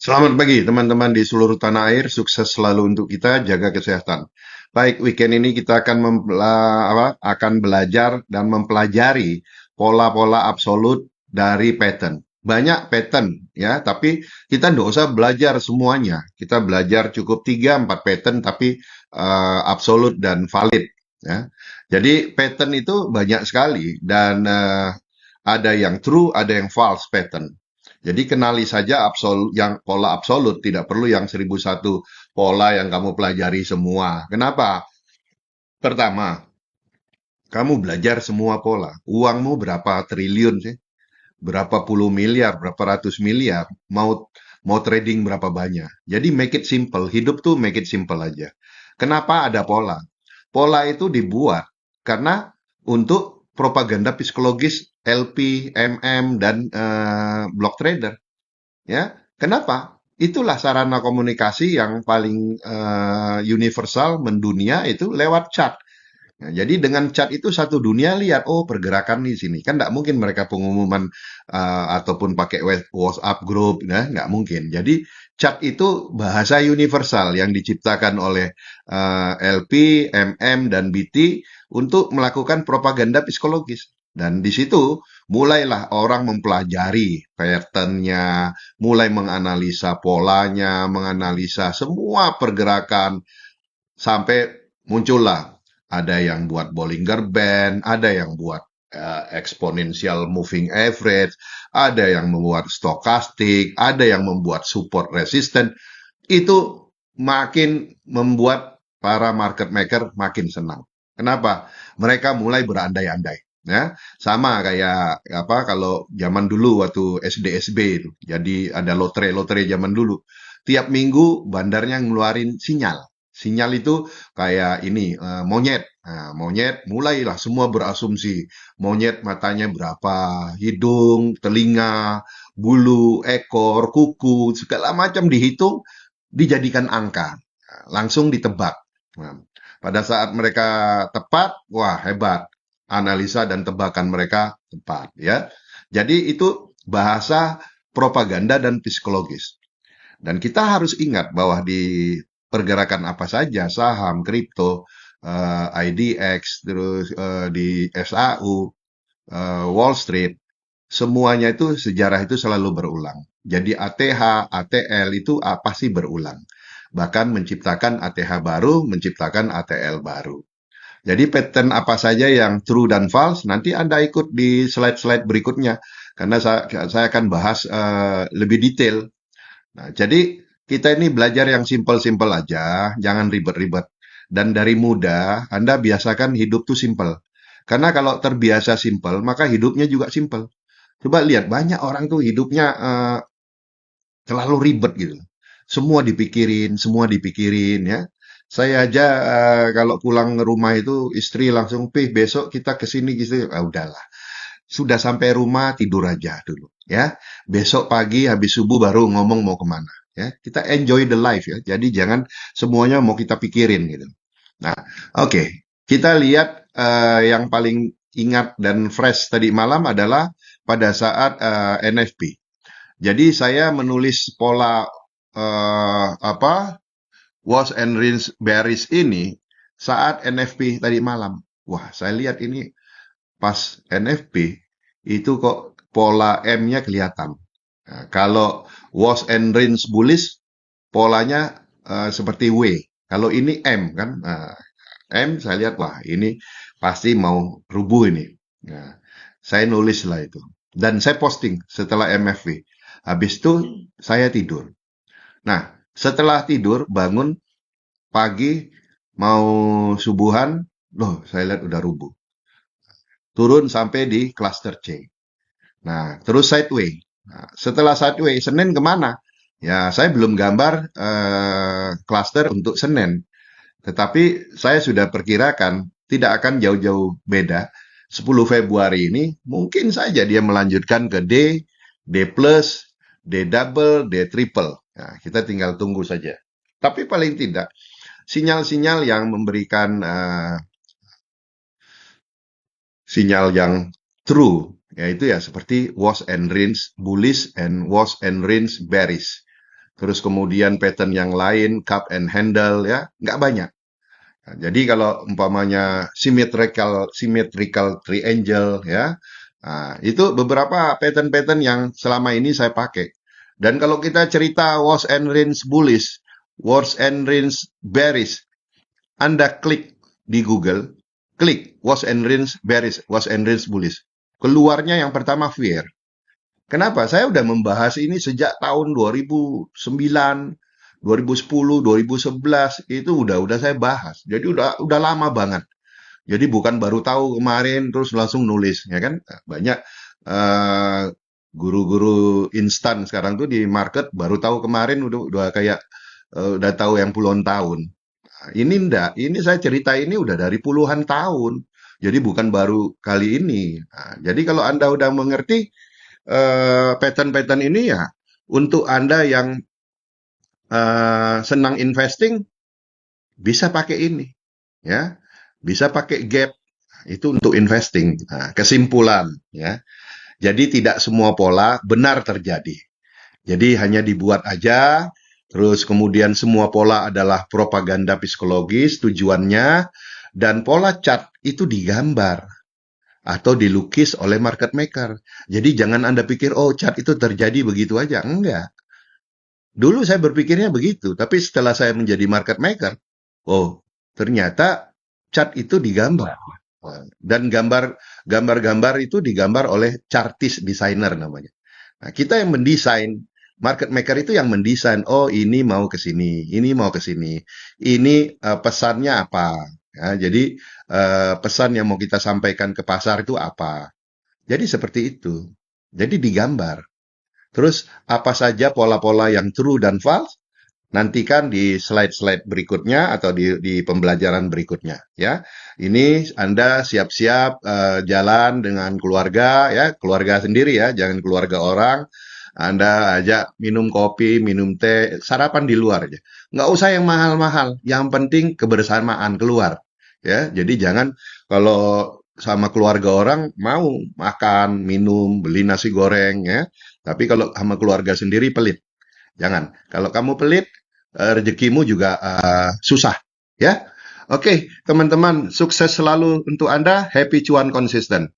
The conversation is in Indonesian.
Selamat pagi teman-teman di seluruh tanah air, sukses selalu untuk kita, jaga kesehatan. Baik, weekend ini kita akan akan belajar dan mempelajari pola-pola absolut dari pattern. Banyak pattern ya, tapi kita nggak usah belajar semuanya. Kita belajar cukup 3-4 pattern tapi absolut dan valid ya. Jadi pattern itu banyak sekali dan ada yang true, ada yang false pattern. Jadi kenali saja yang pola absolut, tidak perlu yang 1001 pola yang kamu pelajari semua. Kenapa? Pertama, kamu belajar semua pola. Uangmu berapa triliun sih? Berapa puluh miliar, berapa ratus miliar? Mau trading berapa banyak? Jadi make it simple. Hidup tuh make it simple aja. Kenapa ada pola? Pola itu dibuat karena untuk propaganda psikologis LP, MM, dan block trader. Ya, kenapa? Itulah sarana komunikasi yang paling universal mendunia itu lewat chat. Nah, jadi dengan chat itu satu dunia lihat, oh pergerakan di sini. Kan nggak mungkin mereka pengumuman ataupun pakai WhatsApp group, nah, nggak mungkin. Jadi chat itu bahasa universal yang diciptakan oleh LP, MM, dan BT untuk melakukan propaganda psikologis. Dan di situ mulailah orang mempelajari patternnya, mulai menganalisa polanya, menganalisa semua pergerakan, sampai muncullah ada yang buat Bollinger Band, ada yang buat exponential moving average, ada yang membuat stokastik, ada yang membuat support resistance. Itu makin membuat para market maker makin senang. Kenapa? Mereka mulai berandai-andai. Ya, sama kayak apa kalau zaman dulu waktu SD SB itu. Jadi ada lotre-lotre zaman dulu. Tiap minggu bandarnya ngeluarin sinyal. Sinyal itu kayak ini monyet. Nah, monyet mulailah semua berasumsi monyet matanya berapa, hidung, telinga, bulu, ekor, kuku, segala macam dihitung dijadikan angka, langsung ditebak. Nah, pada saat mereka tepat, wah hebat, analisa dan tebakan mereka tepat ya. Jadi itu bahasa propaganda dan psikologis. Dan kita harus ingat bahwa di pergerakan apa saja, saham, kripto, IDX, terus di SAU, Wall Street, semuanya itu sejarah itu selalu berulang. Jadi ATH, ATL itu apa sih berulang. Bahkan menciptakan ATH baru, menciptakan ATL baru. Jadi pattern apa saja yang true dan false, nanti Anda ikut di slide-slide berikutnya. Karena saya akan bahas lebih detail. Nah, jadi kita ini belajar yang simple-simple aja, jangan ribet-ribet. Dan dari muda, Anda biasakan hidup tuh simple. Karena kalau terbiasa simple, maka hidupnya juga simple. Coba lihat, banyak orang tuh hidupnya terlalu ribet gitu. Semua dipikirin ya. Saya aja kalau pulang ke rumah itu istri langsung, "Pih, besok kita ke sini gitu." Ah, udahlah. Sudah sampai rumah tidur aja dulu ya. Besok pagi habis subuh baru ngomong mau kemana ya. Kita enjoy the life ya. Jadi jangan semuanya mau kita pikirin gitu. Nah, oke. Kita lihat yang paling ingat dan fresh tadi malam adalah pada saat NFP. Jadi saya menulis pola apa wash and rinse bearish ini saat NFP tadi malam. Wah, saya lihat ini pas NFP itu kok pola M-nya kelihatan. Nah, kalau wash and rinse bullish polanya seperti W. Kalau ini M kan, nah, M saya lihat wah ini pasti mau rubuh ini. Nah, saya nulis lah itu. Dan saya posting setelah MFV. Habis itu saya tidur. Nah, setelah tidur bangun pagi mau subuhan, loh saya lihat udah rubuh. Turun sampai di cluster C. Nah, terus sideway. Nah, setelah sideway, Senin kemana? Ya, saya belum gambar cluster untuk Senin. Tetapi saya sudah perkirakan tidak akan jauh-jauh beda. 10 Februari ini mungkin saja dia melanjutkan ke D, D plus, D double, D triple. Nah, kita tinggal tunggu saja. Tapi paling tidak, sinyal-sinyal yang memberikan sinyal yang true, yaitu ya seperti wash and rinse bullish and wash and rinse bearish. terus kemudian pattern yang lain, cup and handle ya, nggak banyak. Nah, jadi kalau umpamanya symmetrical triangle ya, nah, itu beberapa pattern-pattern yang selama ini saya pakai. Dan kalau kita cerita wash and rinse bullish, wash and rinse bearish, Anda klik di Google, klik wash and rinse bearish, wash and rinse bullish. Keluarnya yang pertama fear. Kenapa? Saya udah membahas ini sejak tahun 2009, 2010, 2011 itu udah saya bahas. Jadi udah lama banget. Jadi bukan baru tahu kemarin terus langsung nulis, ya kan? Banyak eh, guru-guru instan sekarang tuh di market baru tahu kemarin udah kayak udah tahu yang puluhan tahun. Nah, ini enggak, ini saya cerita ini udah dari puluhan tahun. Jadi bukan baru kali ini. Nah, jadi kalau Anda udah mengerti pattern-pattern ini ya untuk Anda yang senang investing bisa pakai ini ya. Bisa pakai gap itu untuk investing. Nah, kesimpulan ya. Jadi tidak semua pola benar terjadi. Jadi hanya dibuat aja, terus kemudian semua pola adalah propaganda psikologis tujuannya, dan pola chart itu digambar atau dilukis oleh market maker. Jadi jangan Anda pikir, oh chart itu terjadi begitu aja. Enggak. Dulu saya berpikirnya begitu, tapi setelah saya menjadi market maker, oh ternyata chart itu digambar. Dan gambar-gambar itu digambar oleh chartist designer namanya. Nah, kita yang mendesain, market maker itu yang mendesain, oh ini mau ke sini, ini mau ke sini, ini pesannya apa. Ya, jadi pesan yang mau kita sampaikan ke pasar itu apa. Jadi seperti itu. Jadi digambar. Terus apa saja pola-pola yang true dan false? Nantikan di slide-slide berikutnya atau di pembelajaran berikutnya ya. Ini Anda siap-siap jalan dengan keluarga ya, keluarga sendiri ya, jangan keluarga orang. Anda ajak minum kopi, minum teh, sarapan di luar aja. Nggak usah yang mahal-mahal, yang penting kebersamaan keluar. Ya, jadi jangan kalau sama keluarga orang mau makan, minum, beli nasi goreng ya. Tapi kalau sama keluarga sendiri pelit. Jangan. Kalau kamu pelit, rezekimu juga susah. Ya, oke, teman-teman, sukses selalu untuk Anda. Happy cuan konsisten.